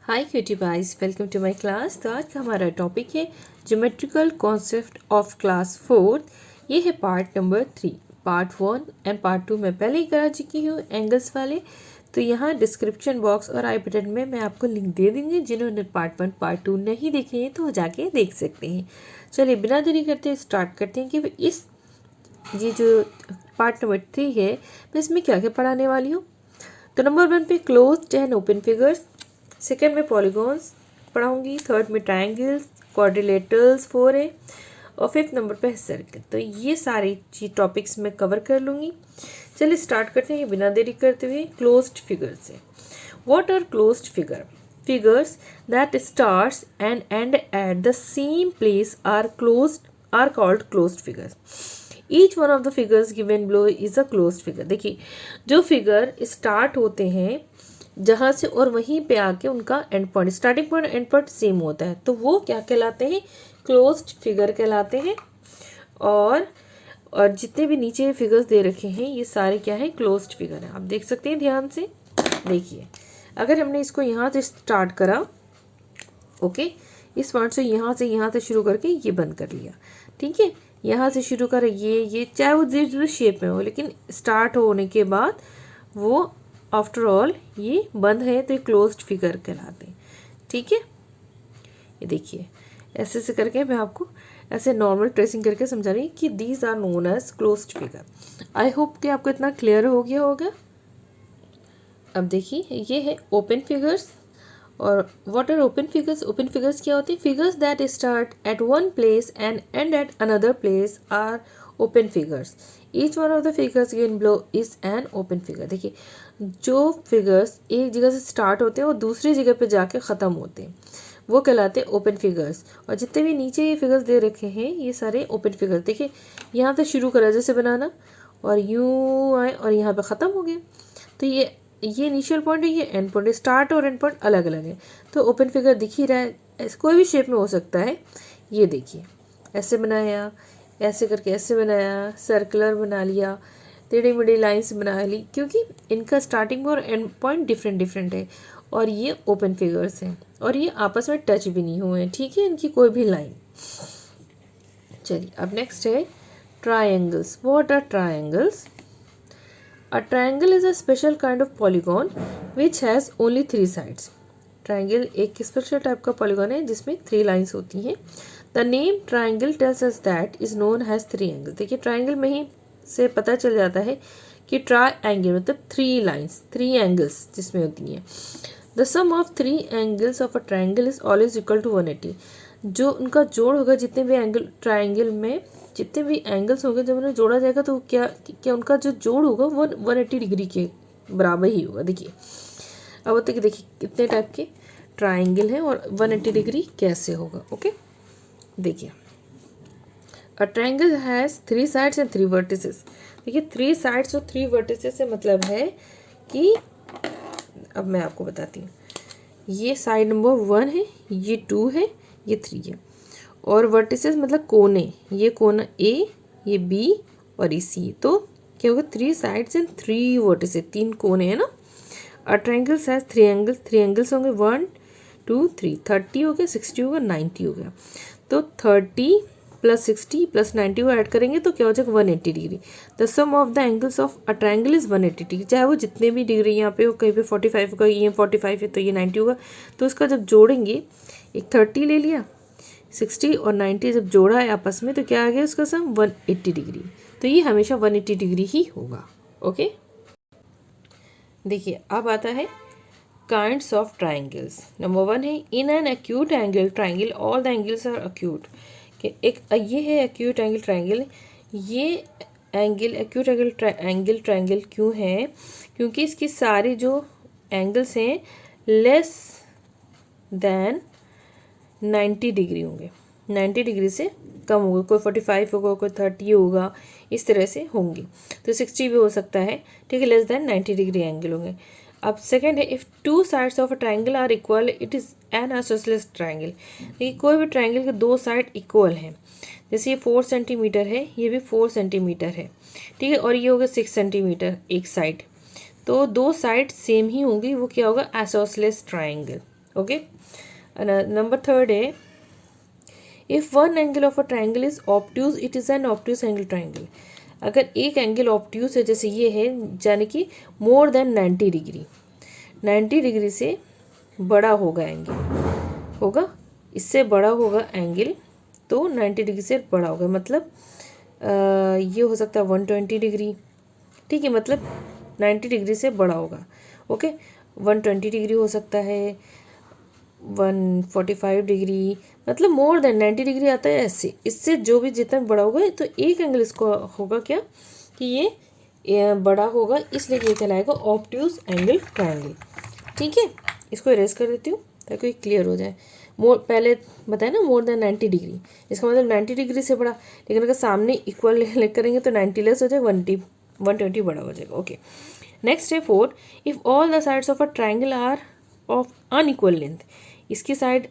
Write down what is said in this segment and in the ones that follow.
Hi cutie boys, welcome to my class. तो आज का हमारा टॉपिक है ज्योमेट्रिकल कॉन्सेप्ट ऑफ क्लास 4। ये है part number 3। Part 1 and part 2 मैं पहले ही करा चुकी हूँ एंगल्स वाले। तो यहाँ डिस्क्रिप्शन बॉक्स और आई बटन में मैं आपको लिंक दे दूँगी। जिन्होंने पार्ट 1 पार्ट 2 नहीं देखे हैं तो वो जाके देख सकते हैं। चलिए बिना देरी करते स्टार्ट करते हैं कि ये जो पार्ट नंबर 3 है मैं इसमें क्या क्या पढ़ाने वाली हूँ। तो नंबर 1 पे closed end open figures, second में पॉलीगॉन्स पढ़ाऊंगी, थर्ड में ट्रायंगल्स, क्वाड्रिलेटरल्स 4 है और फिफ्थ नंबर पे है सर्कल। तो ये सारी चीज टॉपिक्स मैं कवर कर लूँगी। चलिए स्टार्ट करते हैं बिना देरी करते हुए क्लोज्ड फिगर से। What are closed figure? Figures that starts and end at the same place are called closed figures. Each one of the figures given below is a closed figure. देखिए जो figure start होते हैं जहाँ से और वहीं पे आके उनका and point, starting point and point same होता है तो वो क्या कहलाते हैं? क्लोज्ड फिगर कहलाते हैं। और जितने भी नीचे फिगर्स दे रखे हैं ये सारे क्या है? क्लोज्ड फिगर है। आप देख सकते हैं ध्यान से। देखिए अगर हमने इसको यहाँ से स्टार्ट करा, ओके, इस पॉइंट से यहाँ से शुरू करके ये बंद कर लिया, ठीक है। यहाँ से शुरू कर ये चाहे वो जिस शेप में हो, लेकिन स्टार्ट होने के बाद वो आफ्टर ऑल ये बंद है तो ये क्लोज्ड फिगर कहलाते हैं, ठीक है। ये देखिए ऐसे से करके मैं आपको ऐसे नॉर्मल ट्रेसिंग करके समझा रही हूँ कि these are known as closed figure. I hope कि आपको इतना क्लियर हो गया होगा। अब देखिए ये है ओपन फिगर्स। और what are open figures? Open figures क्या होते हैं? Figures that start at one place and end at another place are open figures. Each one of the figures given below is an open figure. देखिए जो figures एक जगह से start होते हैं और दूसरी जगह पे जाके ख़त्म होते हैं वो कहलाते हैं ओपन फिगर्स। और जितने भी नीचे ये फिगर्स दे रखे हैं ये सारे ओपन फिगर्स। देखिए यहाँ से शुरू करा जैसे बनाना और यूँ आए और यहाँ पे ख़त्म हो गए। तो ये इनिशियल पॉइंट है, ये एंड पॉइंट है। स्टार्ट और एंड पॉइंट अलग अलग है तो ओपन फिगर दिख ही रहा है। कोई भी शेप में हो सकता है। ये देखिए ऐसे बनाया, ऐसे करके ऐसे बनाया, सर्कुलर बना लिया, टेढ़ी मेढ़ी लाइन्स बना ली, क्योंकि इनका स्टार्टिंग और एंड पॉइंट डिफरेंट है और ये ओपन फिगर्स हैं और ये आपस में टच भी नहीं हुए हैं, ठीक है, इनकी कोई भी लाइन। चलिए अब नेक्स्ट है triangles. What are triangles? A triangle is a special kind of polygon which has only 3 sides. Triangle एक स्पेशल टाइप का पॉलीगॉन है जिसमें 3 लाइंस होती हैं। The name triangle tells us that is known has 3 angle. देखिए triangle में ही से पता चल जाता है कि ट्राइंगल मतलब 3 लाइंस, 3 एंगल्स जिसमें होती हैं। The sum of 3 angles of a triangle is always equal to 180। जो उनका जोड़ होगा, जितने भी एंगल ट्राइंगल में जितने भी एंगल्स होंगे जब उन्हें जोड़ा जाएगा तो क्या उनका जो जोड़ होगा वो 180 डिग्री के बराबर ही होगा। देखिए अब होते कि देखिए कितने टाइप के ट्राइंगल हैं और 180 डिग्री कैसे होगा। ओके देखिए a triangle has 3 sides and 3 vertices. देखिए 3 साइड्स और 3 वर्टिसेस से मतलब है कि अब मैं आपको बताती हूँ। ये साइड नंबर 1 है, ये 2 है, ये 3 है। और वर्टिसेस मतलब कोने, ये कोना ए, ये बी और ये सी। तो क्या होगा? 3 साइड्स एंड 3 वर्टिसेस, 3 कोने हैं ना। A triangle has 3 angles. 3 angles होंगे 1 2 3, 30 हो गया, 60 होगा, 90 हो गया। तो 30 प्लस 60 प्लस 90 को ऐड करेंगे तो क्या हो जाएगा? 180 degree. The sum of the angles of a triangle is 180 degree. चाहे वो जितने भी डिग्री यहाँ पे हो, कहीं पे 45 होगा, ये 45 है तो ये 90 होगा। तो उसका जब जोड़ेंगे, एक 30 ले लिया, 60 और 90 जब जोड़ा है आपस में तो क्या आ गया उसका सम? 180 डिग्री। तो ये हमेशा 180 डिग्री ही होगा। ओके देखिए अब आता है काइंड्स ऑफ ट्राइंगल्स। नंबर 1 है in an acute angle triangle all the angles are acute. कि एक ये है एक्यूट एंगल ट्राइंगल। ये एंगल एक्यूट एंगल ट्राइंगल क्यों है? क्योंकि इसकी सारी जो एंगल्स हैं लेस देन 90 डिग्री होंगे, 90 डिग्री से कम होगा। कोई 45 होगा, कोई 30 होगा, इस तरह से होंगे। तो 60 भी हो सकता है, ठीक है, लेस देन 90 डिग्री एंगल होंगे। अब सेकंड है if 2 sides of a triangle are equal it is an isosceles triangle. देखिए कोई भी ट्राइंगल के 2 साइड इक्वल हैं, जैसे ये 4 सेंटीमीटर है, ये भी 4 सेंटीमीटर है, ठीक है, और ये होगा 6 सेंटीमीटर एक साइड। तो 2 साइड सेम ही होंगी, वो क्या होगा? Isosceles triangle. Okay. Number third है, if one angle of a triangle is obtuse it is an obtuse angle triangle. अगर एक एंगल ऑब्ट्यूज है, जैसे ये है, यानी कि मोर देन 90 डिग्री, 90 डिग्री से बड़ा होगा एंगल, होगा इससे बड़ा होगा एंगल, तो 90 डिग्री से बड़ा होगा, मतलब ये हो सकता है 120 डिग्री, ठीक है, मतलब 90 डिग्री से बड़ा होगा। ओके, 120 डिग्री हो सकता है, 145 डिग्री, मतलब मोर देन 90 डिग्री आता है ऐसे, इससे जो भी जितना बड़ा होगा, तो एक एंगल इसको होगा क्या कि ये बड़ा होगा, इसलिए ये कहलाएगा ऑब्ट्यूज एंगल ट्रायंगल। ठीक है, इसको इरेज कर देती हूँ ताकि ये क्लियर हो जाए। पहले बताया ना मोर देन 90 डिग्री, इसका मतलब 90 डिग्री से बड़ा, लेकिन अगर सामने इक्वल करेंगे तो 90 लेस हो जाएगा, 120 बड़ा हो जाएगा। ओके, नेक्स्ट है 4, if all the sides of a triangle are of unequal length, इसकी साइड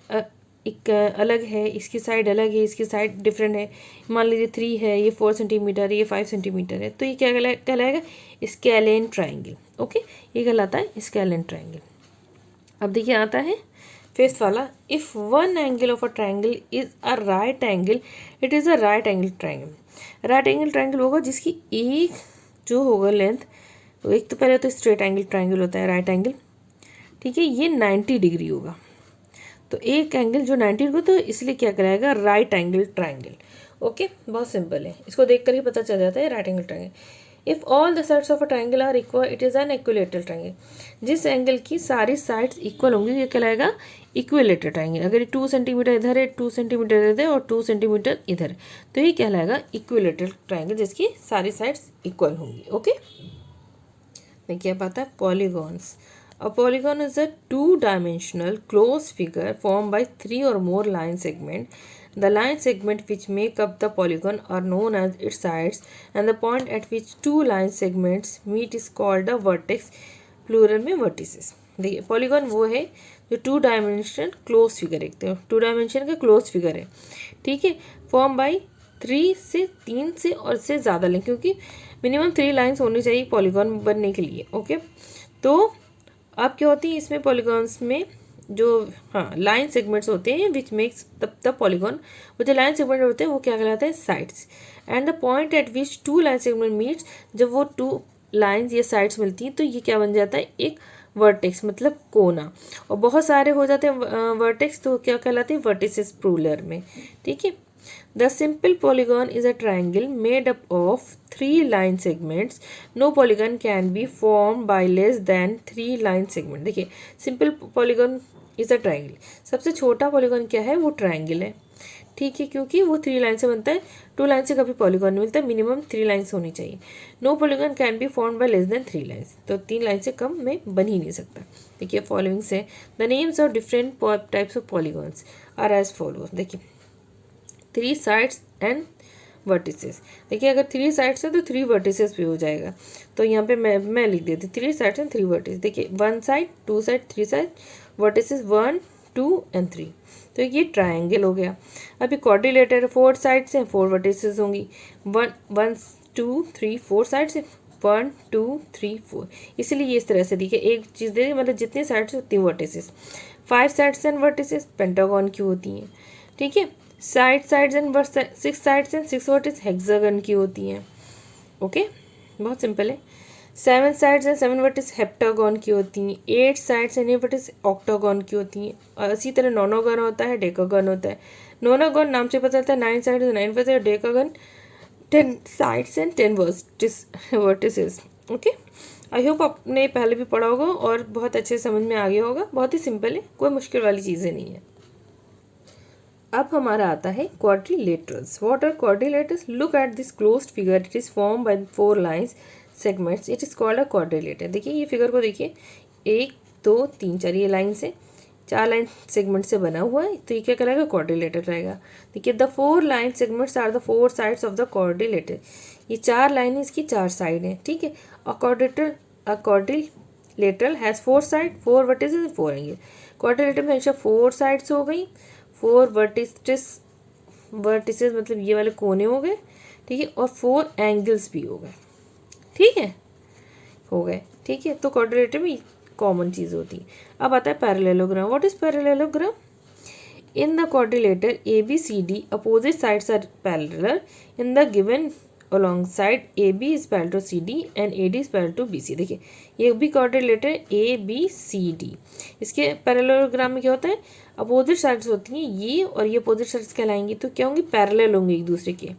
एक अलग है, इसकी साइड अलग है, इसकी साइड डिफरेंट है, मान लीजिए 3 है, ये 4 सेंटीमीटर है, ये 5 सेंटीमीटर है, तो ये क्या कहलाएगा स्केलेन ट्राइंगल। ओके, ये कहलाता है स्केलेन ट्राइंगल। अब देखिए आता है फिफ्थ वाला, if one angle of a triangle is a right angle it is a right angle triangle. Right angle triangle होगा जिसकी एक जो होगा लेंथ, तो एक तो पहले तो स्ट्रेट एंगल ट्राइंगल होता है राइट एंगल, ठीक है, ये 90 डिग्री होगा, तो एक एंगल जो 90 डिग्री, तो इसलिए क्या कराएगा राइट एंगल ट्राइंगल। ओके, बहुत सिंपल है, इसको देखकर ही पता चल जाता है right angle triangle. If all the sides of a triangle are equal it is an equilateral triangle. जिस एंगल की सारी साइड्स इक्वल होंगी ये कहलाएगा इक्विलेटरल ट्राइंगल। अगर 2 सेंटीमीटर इधर है, 2 सेंटीमीटर इधर और 2 सेंटीमीटर इधर, तो ये कहलाएगा इक्विलेटरल ट्राइंगल जिसकी सारी साइड्स इक्वल होंगी। ओके, देखिए अब आता है polygons. A polygon is a two-dimensional closed figure formed by 3 or more line segments. The line segments which make up the polygon are known as its sides, and the point at which two line segments meet is called a vertex, plural में vertices। देखिए polygon वो है जो 2 dimensional close figure, एक तो 2 dimension का close figure है, ठीक है, फॉर्म बाई 3 से और से ज़्यादा लें, क्योंकि मिनिमम 3 लाइन्स होनी चाहिए पॉलीगॉन बनने के लिए। ओके, तो अब क्या होती है इसमें पॉलीगॉन्स में जो लाइन सेगमेंट्स होते हैं विच मेक्स द पॉलीगॉन, वो जो लाइन सेगमेंट होते हैं वो क्या कहलाता है sides, and the point eight which 2 line segment meets, जब वो 2 लाइन्स या साइड्स मिलती हैं तो ये क्या बन जाता है एक वर्टेक्स, मतलब कोना, और बहुत सारे हो जाते हैं वर्टेक्स तो क्या कहलाते हैं वर्टिसेस प्लूरल में। ठीक है, The simple polygon is a triangle made up of 3 line segments. No polygon can be formed by less than 3 line segment। देखिए simple polygon is a triangle, सबसे छोटा polygon क्या है वो triangle है, ठीक है, क्योंकि वो 3 लाइन से बनता है, 2 लाइन से कभी पॉलीगॉन नहीं मिलता, मिनिमम 3 लाइन्स होनी चाहिए। No polygon can be formed by less than 3 lines, तो 3 लाइन से कम में बन ही नहीं सकता। देखिए फॉलोइंग से the names of different types of polygons are as follows. देखिए 3 साइड्स एंड वर्टिसेस, देखिए अगर 3 साइड्स है तो 3 वर्टिसेस भी हो जाएगा, तो यहाँ पे मैं लिख देती 3 साइड्स एंड 3 वर्टिस। देखिए 1 side 2 side 3 side vertices 1 2 and 3, तो ये ट्राइंगल हो गया। अभी क्वाड्रिलेटर 4 साइड्स हैं 4 वर्टिसेस होंगी, 1 2 3 4 साइड्स हैं 1 2 3 4, इसलिए ये इस तरह से देखिए एक चीज़ दे मतलब जितनी साइड्स उतनी vertices. 5 sides and vertices pentagon की होती हैं, ठीक है, sides and 6 sides and 6 vertices hexagon की होती हैं। ओके, बहुत सिंपल है। 7 साइड्स एंड 7 वर्टिस हेप्टागन की होती हैं, 8 साइड्स एंड 8 वर्टिस ऑक्टागन की होती हैं, और इसी तरह नोनोगन होता है, डेकागन होता है। नोनोगन नाम से पता चलता है 9 sides 9 vertices, decagon 10 sides and 10 vertices. Okay, I hope आपने पहले भी पढ़ा होगा और बहुत अच्छे समझ में आ गया होगा, बहुत ही सिंपल है, कोई मुश्किल वाली चीज़ें नहीं है। अब हमारा आता है quadrilaterals. What are quadrilaterals? Look at this closed figure, it is form by 4 lines segments, it is called a quadrilateral. देखिए ये फिगर को देखिए 1 2 3 4 ये लाइन से 4 लाइन सेगमेंट से बना हुआ है, तो ये क्या कहलाएगा क्वाड्रिलेटर रहेगा। देखिए the 4 line segments are the 4 sides of the quadrilateral, ये 4 लाइन है इसकी 4 साइड हैं, ठीक है। अ quadrilateral has 4 side 4 vertices 4 angle. Quadrilateral में हमेशा 4 साइड्स हो गई, 4 वर्टिसेस मतलब ये वाले कोने हो गए, ठीक है, और 4 एंगल्स भी हो गए, ठीक है, हो गए, ठीक है। तो क्वाड्रिलेटर में कॉमन चीज़ होती है। अब आता है parallelogram. What is parallelogram? In the quadrilateral ABCD, opposite sides are parallel. In the given alongside AB is parallel to CD and AD is parallel to BC। देखिए ये भी क्वाड्रिलेटर ABCD, इसके पैरेललोग्राम में क्या होता है, अपोजिट साइड्स होती हैं ये, और ये अपोजिट साइड्स कहलाएंगी तो क्या होंगी, पैरेलल होंगे एक दूसरे के।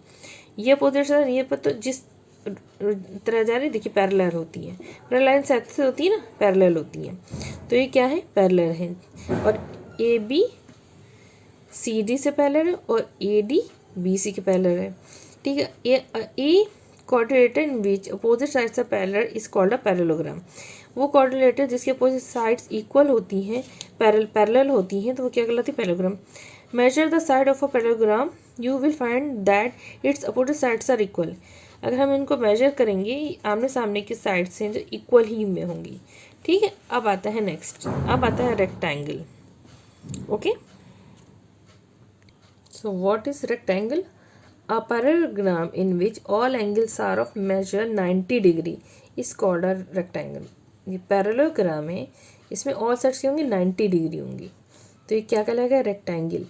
ये अपोजिट साइड ये पर तो जिस तरह जा रही देखिए पैरेलल होती है, पैरेलल लाइन से होती है ना, पैरेलल होती है, तो ये क्या है, पैरेलल है। और AB CD से पैरेलल है और AD BC के पैरेलल है, ठीक है। A quadrilateral in which opposite sides are parallel is called a parallelogram. वो क्वाड्रिलेटर जिसके अपोजिट साइड्स इक्वल होती हैं, पैरेलल होती हैं, तो वो क्या कहलाती है, parallelogram. Measure the side of a parallelogram, you will find that its opposite sides are equal. अगर हम इनको मेजर करेंगे, आमने सामने की साइड्स हैं जो इक्वल ही में होंगी, ठीक है। अब आता है नेक्स्ट, अब आता है rectangle. Okay, so what is rectangle? A parallelogram in which all angles are of measure 90 degree is called a rectangle। ये पैरेललोग्राम है, इसमें all sides क्या होंगी, 90 डिग्री होंगी, तो ये क्या कहलाएगा, rectangle.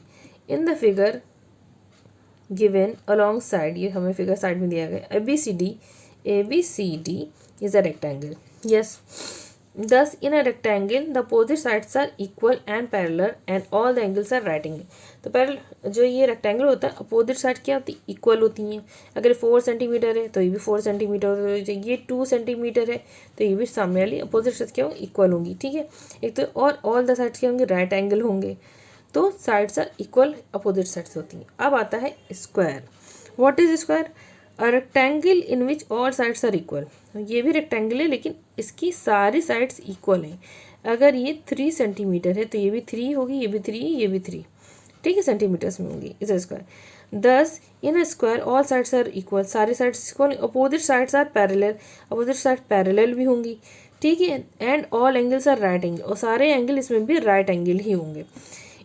In the figure given along side, ये हमें फिगर साइड में दिया गया, ABCD is a rectangle। Yes, thus in a rectangle the opposite sides are equal and parallel and all the angles are right angle। तो parallel जो ये rectangle होता है, अपोजिट साइड क्या होती है, इक्वल होती हैं। अगर 4 सेंटीमीटर है तो ये भी 4 सेंटीमीटर, ये 2 सेंटीमीटर है तो ये भी सामने वाली अपोजिट साइड क्या होंगी, इक्वल होंगी, ठीक है। एक तो और ऑल द साइड्स क्या होंगे, राइट एंगल होंगे, तो sides are equal, opposite sides होती हैं। अब आता है square. What is square? A rectangle in which all sides are equal. ये भी रेक्टेंगल है लेकिन इसकी सारी साइड्स इक्वल हैं। अगर ये 3 सेंटीमीटर है तो ये भी 3 होगी, ये भी 3, ये भी 3, ठीक है, सेंटीमीटर्स में होंगी, is a square. Thus in a square all sides are equal, सारी sides equal, opposite sides are parallel, opposite side parallel भी होंगी, ठीक है। And all angles are right angle, और सारे एंगल इसमें भी राइट एंगल ही होंगे।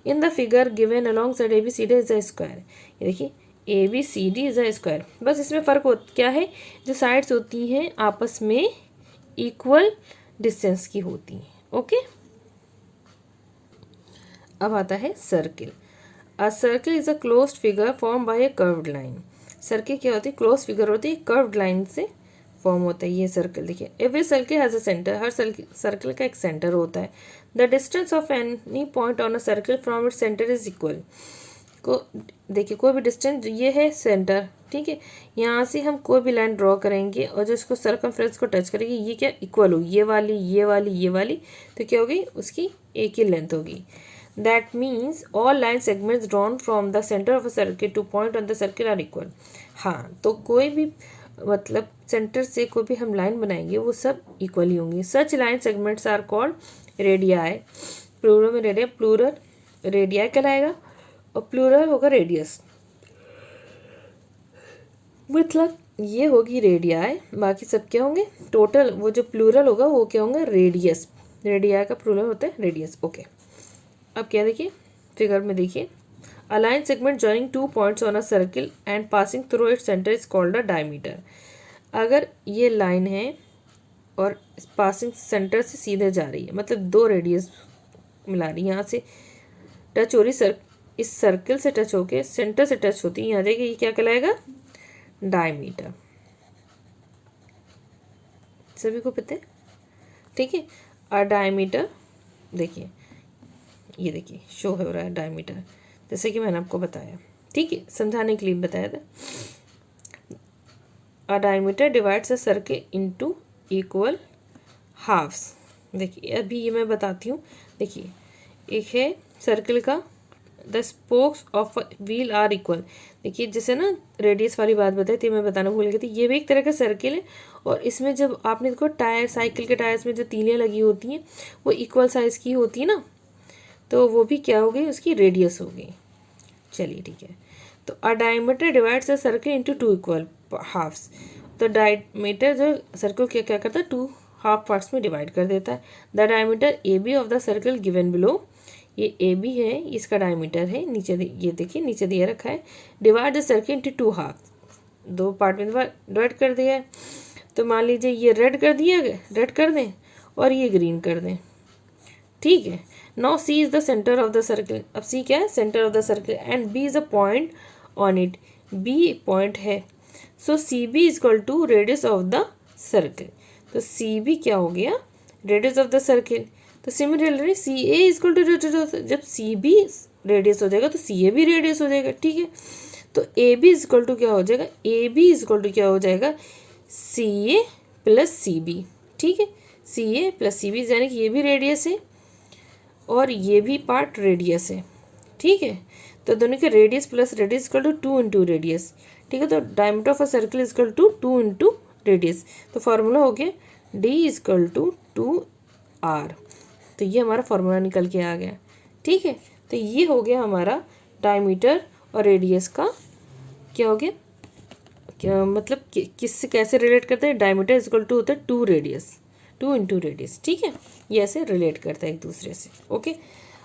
In the figure given along side ABCD is a square. ये देखिए ABCD इज अ स्क्वायर, बस इसमें फ़र्क क्या है, जो साइड्स होती हैं आपस में इक्वल डिस्टेंस की होती हैं। ओके, अब आता है circle. A circle is a closed figure form by a curved line. Circle क्या होती है, क्लोज फिगर होती है, कर्व्ड लाइन से फॉर्म होता है ये सर्किल। देखिए every circle has a centre, her circle का एक सेंटर होता है। The distance of any point on a circle from its centre is equal. को देखिए कोई भी डिस्टेंस, ये है सेंटर, ठीक है, यहाँ से हम कोई भी लाइन ड्रॉ करेंगे और जो इसको सर्कमफ्रेंस को टच करेगी, ये क्या इक्वल होगी, ये वाली, ये वाली, ये वाली, तो क्या होगी, उसकी एक ही लेंथ होगी। That means all line segments drawn from the centre of a circle to point on the circle are equal. हाँ, तो कोई भी मतलब सेंटर से कोई भी हम लाइन बनाएंगे वो सब इक्वल ही होंगी। Such line segments are called radii. Plural में रेडिया, प्लूरल रेडियाई कहलाएगा और प्लूरल होगा रेडियस। मतलब ये होगी रेडियाई, बाकी सब क्या होंगे, टोटल वो जो प्लूरल होगा वो क्या होंगे, रेडियस। रेडियाई का प्लूरल होता है रेडियस। ओके, अब क्या देखिए फिगर में देखिए, a line segment joining 2 points on a circle and passing through its centre is called a diameter. अगर ये लाइन है और पासिंग सेंटर से सीधे जा रही है, मतलब 2 रेडियस मिला रही है, यहाँ से टच हो रही, इस सर्किल से टच होके सेंटर से टच होती है, यहाँ देखिए ये क्या कहलाएगा, डायमीटर। सभी को पता है, ठीक है। और डायमीटर देखिए, ये देखिए शो हो रहा है डायमीटर, जैसे कि मैंने आपको बताया, ठीक है, समझाने के लिए बताया था। A diameter divides a circle into equal halves. देखिए अभी ये मैं बताती हूँ। देखिए एक है सर्किल का, the spokes of wheel are equal. देखिए जैसे ना रेडियस वाली बात बताई थी, मैं बताना भूल गई थी, ये भी एक तरह का सर्किल है और इसमें जब आपने देखो टायर, साइकिल के टायर्स में जो तीलियाँ लगी होती हैं वो इक्वल साइज़ की होती है ना, तो वो भी क्या हो गई, उसकी रेडियस हो गई। चलिए ठीक है, तो a diameter divides a circle into 2 equal halves. तो डायमीटर जो सर्किल क्या करता है, 2 हाफ पार्ट्स में डिवाइड कर देता है। The diameter AB of the circle given below, ये AB है, इसका डायमीटर है, नीचे ये देखिए नीचे दिया रखा है। Divide the circle into 2 half, 2 part में डिवाइड कर दिया है। तो मान लीजिए ये रेड कर दिया, रेड कर दें और ये ग्रीन कर दें, ठीक है। Now C is the centre of the circle, अब सी क्या है, centre of the circle, and B is a point on it, B point है, so C B is equal to radius of the circle, तो C B क्या हो गया, radius of the circle. तो similarly C A is equal to radius, जब C B radius हो जाएगा तो सी ए भी रेडियस हो जाएगा, ठीक है। तो A B is equal to क्या हो जाएगा, A B is equal to क्या हो जाएगा, सी ए प्लस सी बी, ठीक है, सी ए प्लस सी बी, यानी कि ये भी रेडियस है और ये भी पार्ट रेडियस है, ठीक है। तो दोनों के radius plus radius equal to 2 into radius, ठीक है। तो diameter of a circle is equal to 2 into radius, तो फार्मूला हो गया D is equal to 2r, तो ये हमारा फार्मूला निकल के आ गया, ठीक है। तो ये हो गया हमारा डायमीटर और रेडियस का क्या हो गया, क्या मतलब किससे कैसे रिलेट करते हैं, डायमीटर इज इक्वल टू होता है 2 रेडियस, 2 इंटू रेडियस, ठीक है। ये ऐसे रिलेट करता है एक दूसरे से, ओके।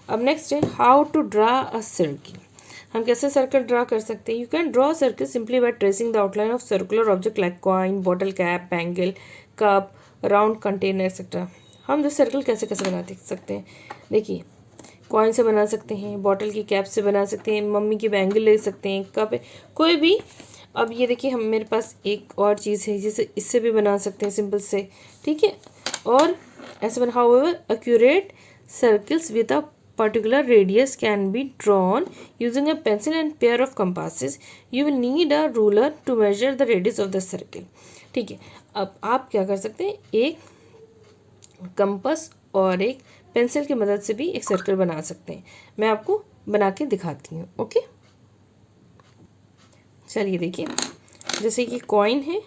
अब नेक्स्ट है how to draw a circle, हम कैसे सर्कल ड्रा कर सकते हैं। You can draw circle simply by tracing the outline of circular object like coin, bottle cap, bangle, cup, round container etcetera. हम जो सर्कल कैसे कैसे बना सकते हैं, देखिए कॉइन से बना सकते हैं, बॉटल की कैप से बना सकते हैं, मम्मी की बैंगल ले सकते हैं, कप, कोई भी। अब ये देखिए हम मेरे पास एक और चीज़ है जिसे इससे भी बना सकते हैं सिंपल से, ठीक है। और ऐसे बना, however accurate circles with a particular radius can be drawn using a pencil and pair of compasses. You will need a ruler to measure the radius of the circle. ठीक है, अब आप क्या कर सकते हैं, एक कंपास और एक पेंसिल की मदद से भी एक सर्कल बना सकते हैं। मैं आपको बना के दिखाती हूँ, ओके। चलिए देखिए, जैसे कि कॉइन है,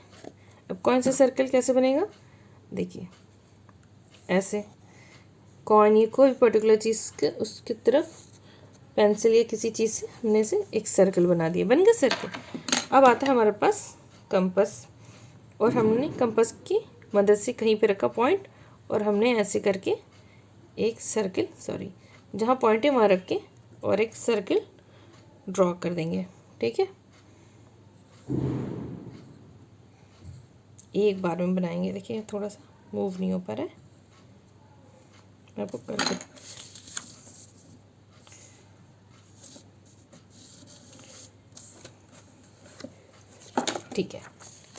अब कॉइन से सर्कल कैसे बनेगा, देखिए ऐसे कॉइन, ये कोई पर्टिकुलर चीज़ के उसकी तरफ पेंसिल या किसी चीज़ से हमने से एक सर्कल बना दिया, बन गया सर्कल। अब आता है हमारे पास कंपास, और हमने कंपास की मदद से कहीं पे रखा पॉइंट, और हमने ऐसे करके एक सर्कल, सॉरी जहाँ पॉइंट है वहाँ रख के और एक सर्कल ड्रॉ कर देंगे, ठीक है। एक बार में बनाएंगे, देखिए थोड़ा सा मूव नहीं हो पा रहा है, मैं आपको करके, ठीक है,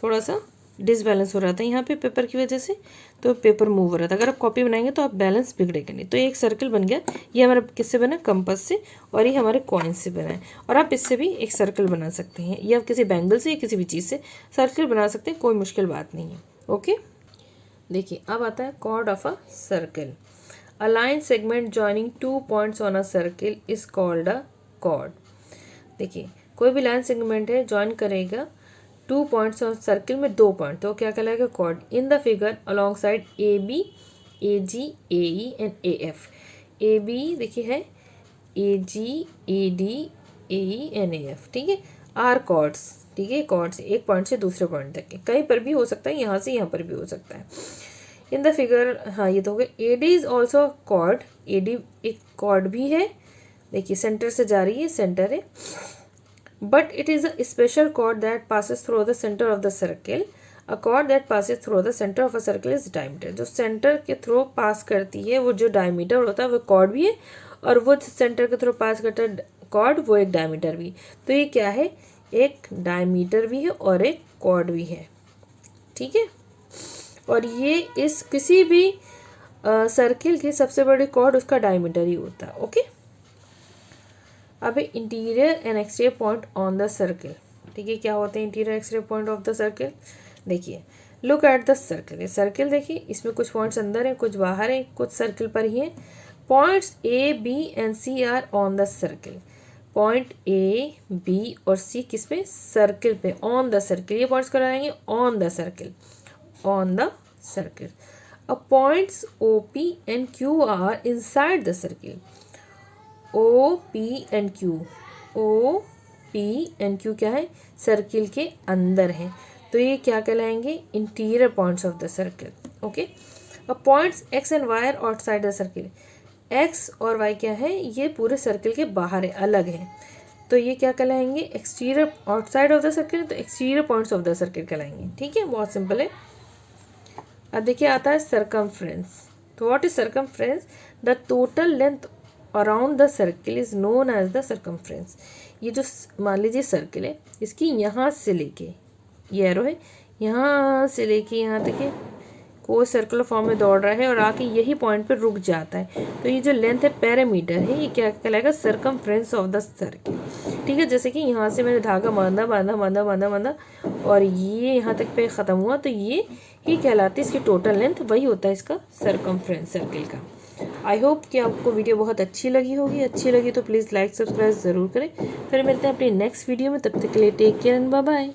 थोड़ा सा डिसबैलेंस हो रहा था यहाँ पे पेपर की वजह से, तो पेपर मूव हो रहा था। अगर आप कॉपी बनाएंगे तो आप बैलेंस बिगड़ेगा नहीं। तो एक सर्कल बन गया, ये हमारा किससे बना, कंपास से, और ये हमारे कॉइन से बना है। और आप इससे भी एक सर्कल बना सकते हैं, या किसी बैंगल से या किसी भी चीज़ से सर्कल बना सकते हैं, कोई मुश्किल बात नहीं है, ओके। देखिए अब आता है chord of a circle. A line segment joining 2 points on a circle is called a chord. देखिए कोई भी लाइन सेगमेंट है ज्वाइन करेगा 2 पॉइंट्स और सर्किल में 2 पॉइंट, तो क्या कहलाएगा, chord. In the figure along side A B, A G, A E and A F. A B देखिए है A G, A D, A E and A F, ठीक है, आर कॉर्ड्स, ठीक है। कॉर्ड्स एक पॉइंट से दूसरे पॉइंट तक के, कहीं पर भी हो सकता है, यहाँ से यहाँ पर भी हो सकता है। इन द फिगर, हाँ ये तो हो गया। A D is also chord, A D एक कॉर्ड भी है, देखिए सेंटर से जा रही है, सेंटर है, but it is a special chord that passes through the centre of the circle. A chord that passes through the centre of a circle is diameter. जो सेंटर के थ्रू पास करती है वो जो डायमीटर होता है वो कॉर्ड भी है, और वो सेंटर के थ्रू पास करता है कॉर्ड वो एक डायमीटर भी। तो ये क्या है, एक डायमीटर भी है और एक कॉर्ड भी है, ठीक है। और ये इस किसी भी सर्किल की सबसे बड़ी कॉर्ड उसका डायमीटर ही होता है, ओके। अब interior and exterior point on the circle, ठीक है, क्या होते हैं interior exterior point of the circle. देखिए लुक एट द सर्किल, ये सर्किल देखिए, इसमें कुछ पॉइंट्स अंदर हैं, कुछ बाहर हैं, कुछ सर्किल पर ही हैं। Points A B and C are on the circle. Point A B और सी किस पे, सर्किल पे, ऑन द सर्किल। ये पॉइंट्स कराएंगे on the circle, on the circle. Points O, P and Q are inside the circle. O, P and Q, O, P and Q क्या है, circle के अंदर है, तो ये क्या कहलाएंगे, interior points of the circle, okay. अब points X and Y are outside the circle. X और Y क्या है, ये पूरे सर्किल के बाहर है, अलग है, तो ये क्या कहलाएंगे, exterior, outside of the circle, तो exterior points of the circle कहलाएंगे, ठीक है, बहुत सिंपल है। अब देखिए आता है सरकमफ्रेंस, तो what is circumference? The total length around the circle is known as the circumference. ये जो मान लीजिए सर्किल है, इसकी यहाँ से लेके, ये एरो है, यहाँ से लेके यहाँ तक है, कोई सर्कुलर फॉर्म में दौड़ रहा है और आके यही पॉइंट पे रुक जाता है, तो ये जो लेंथ है पैरामीटर है, ये क्या कहलाएगा? Circumference of the circle. ठीक है, जैसे कि यहाँ से मैंने धागा बांधा बांधा बांधा बांधा बांधा और ये यहाँ तक पे ख़त्म हुआ, तो ये ही कहलाती है इसकी टोटल लेंथ, वही होता है इसका सर्कमफ्रेंस सर्किल का। आई होप कि आपको वीडियो बहुत अच्छी लगी होगी। अच्छी लगी तो प्लीज़ लाइक सब्सक्राइब ज़रूर करें। फिर मिलते हैं अपनी नेक्स्ट वीडियो में, तब तक के लिए take care and bye bye.